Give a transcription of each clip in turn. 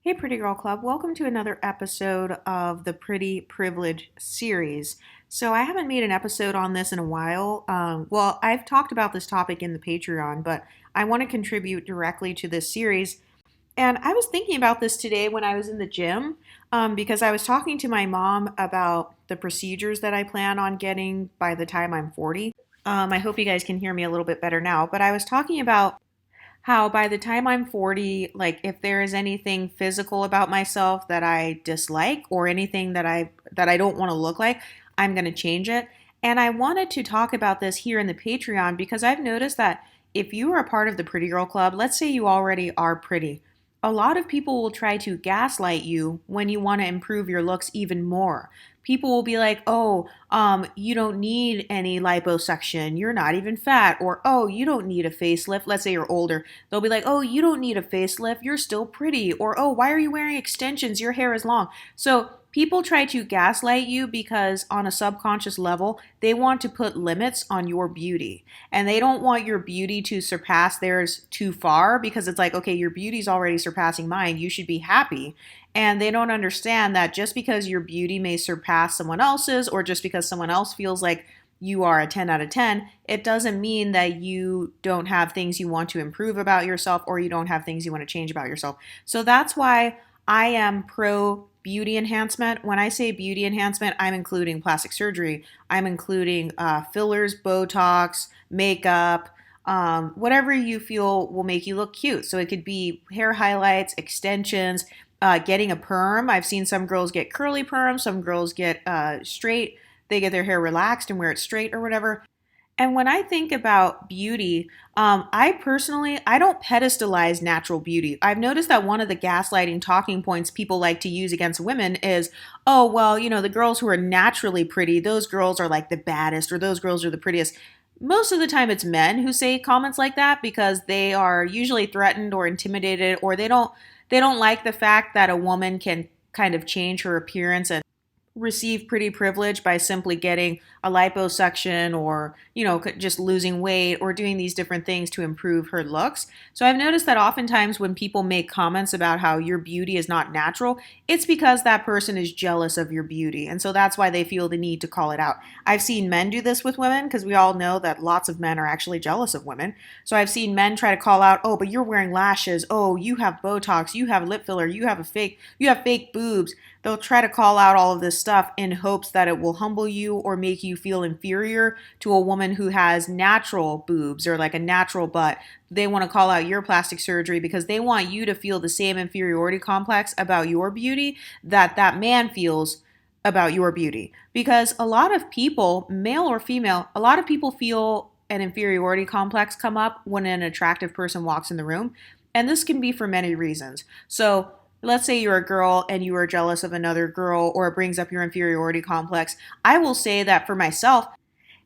Hey, Pretty Girl Club. Welcome to another episode of the Pretty Privilege series. So, I haven't made an episode on this in a while. Well, I've talked about this topic in the Patreon, but I want to contribute directly to this series. And I was thinking about this today when I was in the gym because I was talking to my mom about the procedures that I plan on getting by the time I'm 40. I hope you guys can hear me a little bit better now, but I was talking about how by the time I'm 40, like if there is anything physical about myself that I dislike or anything that I don't want to look like, I'm going to change it. And I wanted to talk about this here in the Patreon because I've noticed that if you are a part of the Pretty Girl Club, let's say you already are pretty, a lot of people will try to gaslight you when you want to improve your looks even more. People will be like, oh, you don't need any liposuction. You're not even fat. Or, oh, you don't need a facelift. Let's say you're older. They'll be like, oh, you don't need a facelift. You're still pretty. Or, oh, why are you wearing extensions? Your hair is long. So people try to gaslight you because on a subconscious level, they want to put limits on your beauty. And they don't want your beauty to surpass theirs too far because it's like, okay, your beauty's already surpassing mine. You should be happy. And they don't understand that just because your beauty may surpass someone else's, or just because someone else feels like you are a 10 out of 10, it doesn't mean that you don't have things you want to improve about yourself or you don't have things you want to change about yourself. So that's why I am pro beauty enhancement. When I say beauty enhancement, I'm including plastic surgery, I'm including fillers, Botox, makeup, whatever you feel will make you look cute. So it could be hair highlights, extensions, getting a perm. I've seen some girls get curly perms, some girls get straight. They get their hair relaxed and wear it straight or whatever. And when I think about beauty, I don't pedestalize natural beauty. I've noticed that one of the gaslighting talking points people like to use against women is, oh, well, the girls who are naturally pretty, those girls are like the baddest, or those girls are the prettiest. Most of the time it's men who say comments like that because they are usually threatened or intimidated, or they don't like the fact that a woman can kind of change her appearance and receive pretty privilege by simply getting a liposuction, or just losing weight or doing these different things to improve her looks. So I've noticed that oftentimes when people make comments about how your beauty is not natural, it's because that person is jealous of your beauty, and so that's why they feel the need to call it out. I've seen men do this with women because we all know that lots of men are actually jealous of women. So I've seen men try to call out, oh, but you're wearing lashes, oh, you have Botox, you have lip filler, you have fake boobs. They'll try to call out all of this stuff in hopes that it will humble you or make you feel inferior to a woman who has natural boobs or like a natural butt. They want to call out your plastic surgery because they want you to feel the same inferiority complex about your beauty that that man feels about your beauty. Because a lot of people, male or female, a lot of people feel an inferiority complex come up when an attractive person walks in the room. And this can be for many reasons. So let's say you're a girl and you are jealous of another girl, or it brings up your inferiority complex. I will say that for myself,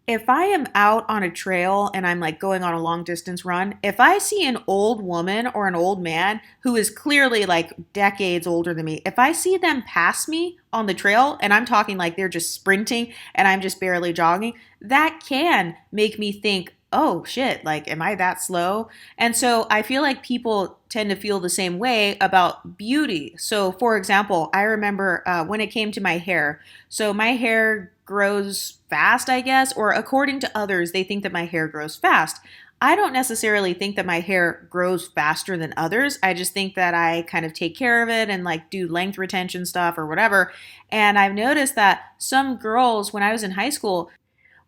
if I am out on a trail and I'm like going on a long distance run, if I see an old woman or an old man who is clearly like decades older than me, if I see them pass me on the trail and I'm talking like they're just sprinting and I'm just barely jogging, that can make me think, oh shit, like, am I that slow? And so I feel like people tend to feel the same way about beauty. So, for example, I remember when it came to my hair. So, my hair grows fast, I guess, or according to others, they think that my hair grows fast. I don't necessarily think that my hair grows faster than others. I just think that I kind of take care of it and like do length retention stuff or whatever. And I've noticed that some girls, when I was in high school,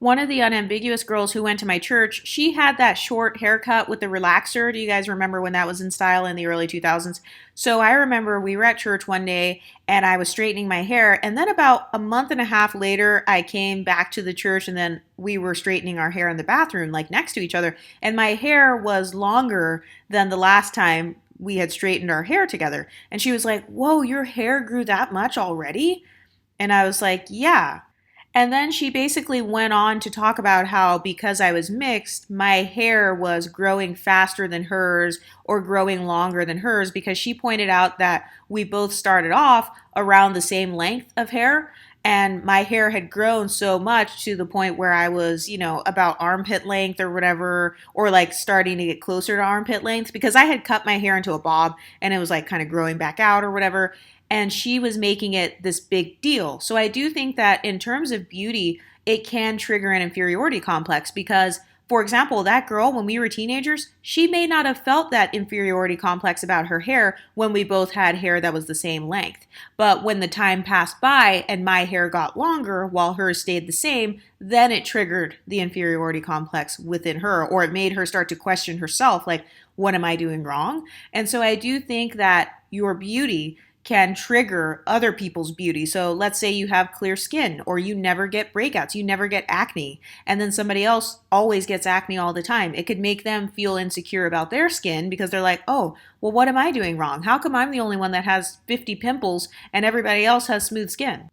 one of the unambiguous girls who went to my church, she had that short haircut with the relaxer. Do you guys remember when that was in style in the early 2000s? So I remember we were at church one day and I was straightening my hair. And then about a month and a half later, I came back to the church and then we were straightening our hair in the bathroom, like next to each other. And my hair was longer than the last time we had straightened our hair together. And she was like, whoa, your hair grew that much already? And I was like, yeah. And then she basically went on to talk about how because I was mixed, my hair was growing faster than hers or growing longer than hers, because she pointed out that we both started off around the same length of hair. And my hair had grown so much to the point where I was, about armpit length or whatever, or like starting to get closer to armpit length because I had cut my hair into a bob and it was like kind of growing back out or whatever. And she was making it this big deal. So I do think that in terms of beauty, it can trigger an inferiority complex because, for example, that girl, when we were teenagers, she may not have felt that inferiority complex about her hair when we both had hair that was the same length. But when the time passed by and my hair got longer while hers stayed the same, then it triggered the inferiority complex within her, or it made her start to question herself, like, what am I doing wrong? And so I do think that your beauty can trigger other people's beauty. So let's say you have clear skin or you never get breakouts, you never get acne, and then somebody else always gets acne all the time. It could make them feel insecure about their skin because they're like, oh, well, what am I doing wrong? How come I'm the only one that has 50 pimples and everybody else has smooth skin?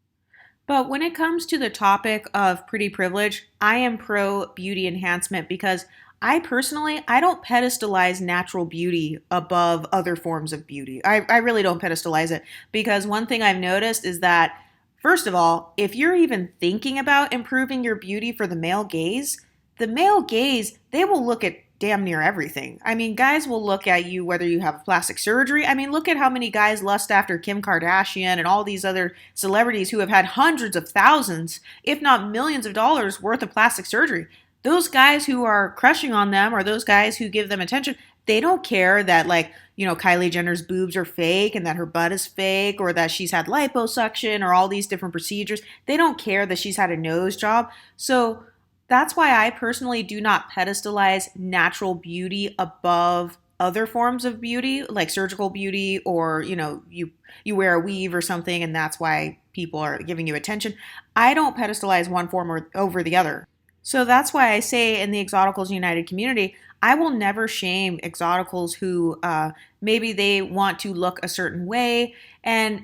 But when it comes to the topic of pretty privilege, I am pro beauty enhancement because I don't pedestalize natural beauty above other forms of beauty. I really don't pedestalize it because one thing I've noticed is that, first of all, if you're even thinking about improving your beauty for the male gaze, they will look at damn near everything. I mean, guys will look at you whether you have plastic surgery. I mean, look at how many guys lust after Kim Kardashian and all these other celebrities who have had hundreds of thousands, if not millions of dollars worth of plastic surgery. Those guys who are crushing on them or those guys who give them attention, they don't care that, like, Kylie Jenner's boobs are fake and that her butt is fake or that she's had liposuction or all these different procedures. They don't care that she's had a nose job. So that's why I personally do not pedestalize natural beauty above other forms of beauty, like surgical beauty, or you wear a weave or something, and that's why people are giving you attention. I don't pedestalize one form over the other. So that's why I say in the Exoticals United community, I will never shame exoticals who maybe they want to look a certain way. And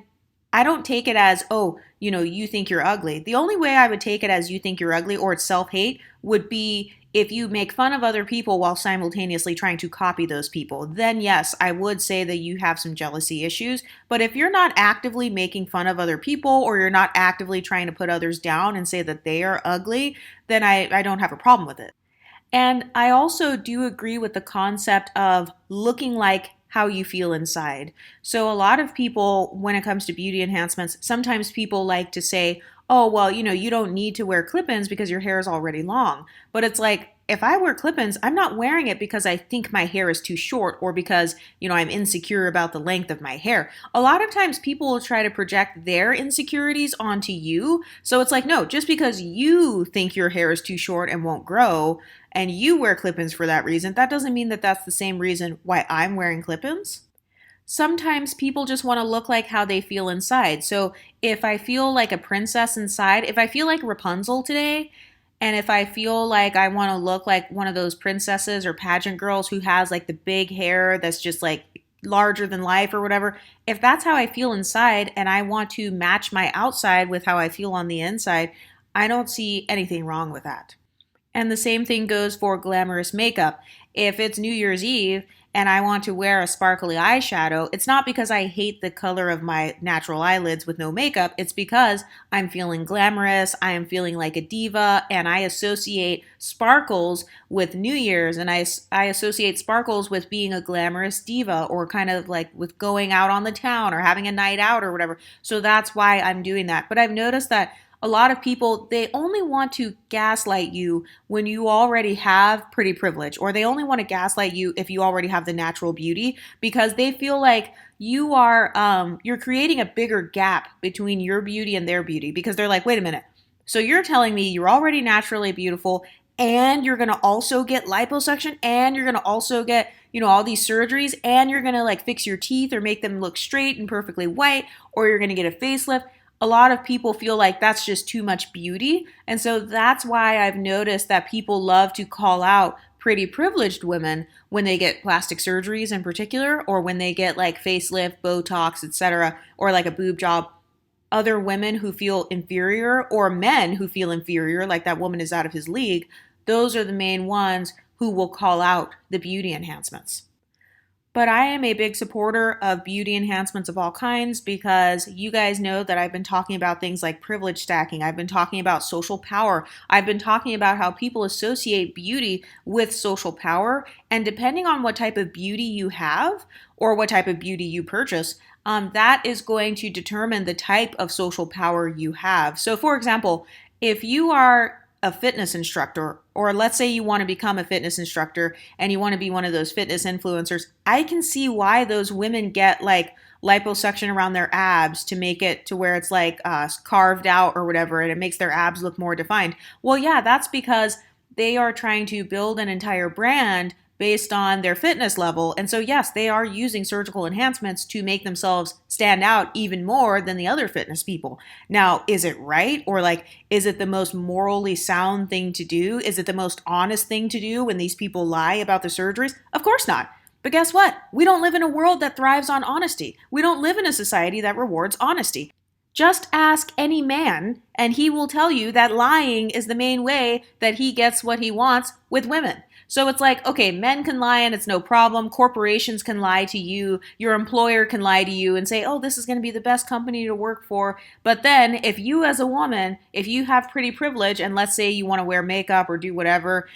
I don't take it as, oh, you think you're ugly. The only way I would take it as you think you're ugly or it's self-hate would be if you make fun of other people while simultaneously trying to copy those people. Then yes, I would say that you have some jealousy issues. But if you're not actively making fun of other people or you're not actively trying to put others down and say that they are ugly, then I don't have a problem with it. And I also do agree with the concept of looking like how you feel inside. So a lot of people, when it comes to beauty enhancements, sometimes people like to say, oh, well, you don't need to wear clip-ins because your hair is already long. But it's like, if I wear clip-ins, I'm not wearing it because I think my hair is too short or because, I'm insecure about the length of my hair. A lot of times people will try to project their insecurities onto you. So it's like, no, just because you think your hair is too short and won't grow and you wear clip-ins for that reason, that doesn't mean that that's the same reason why I'm wearing clip-ins. Sometimes people just want to look like how they feel inside. So if I feel like a princess inside, if I feel like Rapunzel today, and if I feel like I want to look like one of those princesses or pageant girls who has like the big hair that's just like larger than life or whatever, if that's how I feel inside and I want to match my outside with how I feel on the inside, I don't see anything wrong with that. And the same thing goes for glamorous makeup. If it's New Year's Eve and I want to wear a sparkly eyeshadow, it's not because I hate the color of my natural eyelids with no makeup. It's because I'm feeling glamorous, I am feeling like a diva, and I associate sparkles with New Year's, and I associate sparkles with being a glamorous diva or kind of like with going out on the town or having a night out or whatever. So that's why I'm doing that. But I've noticed that a lot of people, they only want to gaslight you when you already have pretty privilege, or they only want to gaslight you if you already have the natural beauty because they feel like you're creating a bigger gap between your beauty and their beauty because they're like, wait a minute. So you're telling me you're already naturally beautiful and you're going to also get liposuction and you're going to also get, all these surgeries and you're going to like fix your teeth or make them look straight and perfectly white, or you're going to get a facelift. A lot of people feel like that's just too much beauty. And so that's why I've noticed that people love to call out pretty privileged women when they get plastic surgeries in particular, or when they get like facelift, Botox, etc., or like a boob job. Other women who feel inferior or men who feel inferior, like that woman is out of his league, those are the main ones who will call out the beauty enhancements. But I am a big supporter of beauty enhancements of all kinds because you guys know that I've been talking about things like privilege stacking. I've been talking about social power. I've been talking about how people associate beauty with social power. And depending on what type of beauty you have or what type of beauty you purchase, that is going to determine the type of social power you have. So, for example, if you are a fitness instructor, or let's say you want to become a fitness instructor and you want to be one of those fitness influencers, I can see why those women get like liposuction around their abs to make it to where it's like carved out or whatever, and it makes their abs look more defined. Well, yeah, that's because they are trying to build an entire brand based on their fitness level. And so, yes, they are using surgical enhancements to make themselves stand out even more than the other fitness people. Now, is it right? Or like, is it the most morally sound thing to do? Is it the most honest thing to do when these people lie about the surgeries? Of course not. But guess what? We don't live in a world that thrives on honesty. We don't live in a society that rewards honesty. Just ask any man, and he will tell you that lying is the main way that he gets what he wants with women. So it's like, okay, men can lie and it's no problem. Corporations can lie to you. Your employer can lie to you and say, oh, this is going to be the best company to work for. But then if you as a woman, if you have pretty privilege and let's say you want to wear makeup or do whatever,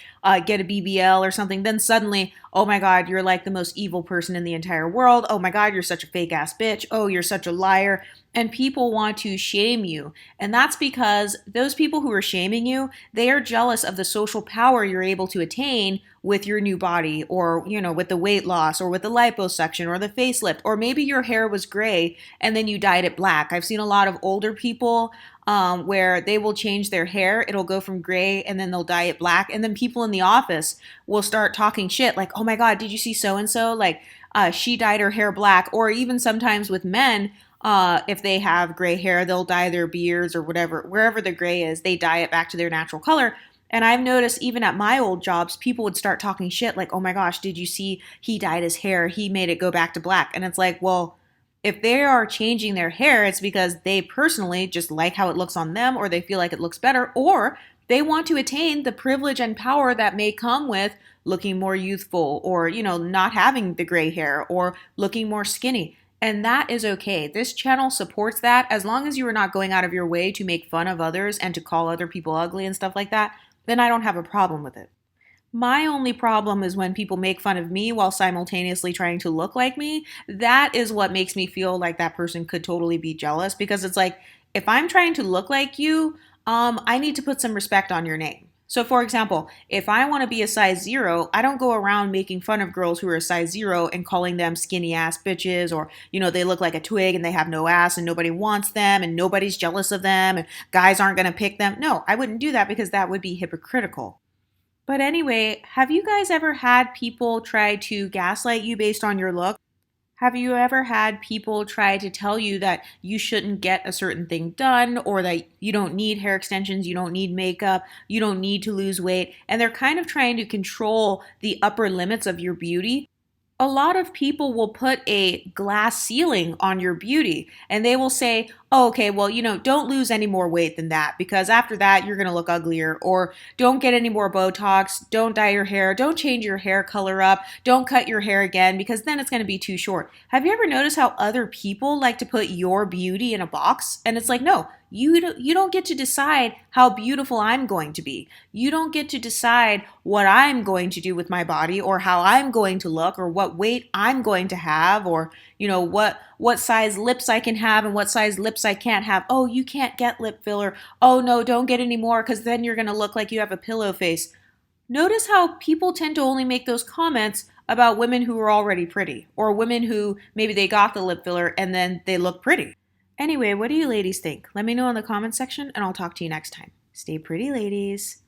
get a BBL or something, then suddenly, oh my God, you're like the most evil person in the entire world. Oh my God, you're such a fake ass bitch. Oh, you're such a liar. And people want to shame you. And that's because those people who are shaming you, they are jealous of the social power you're able to attain with your new body or, with the weight loss or with the liposuction or the facelift, or maybe your hair was gray and then you dyed it black. I've seen a lot of older people where they will change their hair. It'll go from gray and then they'll dye it black. And then people in the office will start talking shit like, oh my God, did you see so-and-so? Like she dyed her hair black. Or even sometimes with men, if they have gray hair, they'll dye their beards or whatever, wherever the gray is, they dye it back to their natural color. And I've noticed even at my old jobs, people would start talking shit like, oh my gosh, did you see he dyed his hair? He made it go back to black. And it's like, well, if they are changing their hair, it's because they personally just like how it looks on them or they feel like it looks better, or they want to attain the privilege and power that may come with looking more youthful or, not having the gray hair or looking more skinny. And that is okay. This channel supports that as long as you are not going out of your way to make fun of others and to call other people ugly and stuff like that, then I don't have a problem with it. My only problem is when people make fun of me while simultaneously trying to look like me. That is what makes me feel like that person could totally be jealous because it's like, if I'm trying to look like you, I need to put some respect on your name. So for example, if I want to be a size 0, I don't go around making fun of girls who are a size 0 and calling them skinny ass bitches or, they look like a twig and they have no ass and nobody wants them and nobody's jealous of them and guys aren't going to pick them. No, I wouldn't do that because that would be hypocritical. But anyway, have you guys ever had people try to gaslight you based on your look? Have you ever had people try to tell you that you shouldn't get a certain thing done or that you don't need hair extensions, you don't need makeup, you don't need to lose weight, and they're kind of trying to control the upper limits of your beauty? A lot of people will put a glass ceiling on your beauty and they will say, oh, okay, well, don't lose any more weight than that because after that, you're going to look uglier. Or don't get any more Botox. Don't dye your hair. Don't change your hair color up. Don't cut your hair again because then it's going to be too short. Have you ever noticed how other people like to put your beauty in a box? And it's like, no, you don't get to decide how beautiful I'm going to be. You don't get to decide what I'm going to do with my body or how I'm going to look or what weight I'm going to have or, what size lips I can have and what size lips I can't have. Oh, you can't get lip filler. Oh no, don't get any more because then you're going to look like you have a pillow face. Notice how people tend to only make those comments about women who are already pretty or women who maybe they got the lip filler and then they look pretty. Anyway, what do you ladies think? Let me know in the comment section and I'll talk to you next time. Stay pretty, ladies.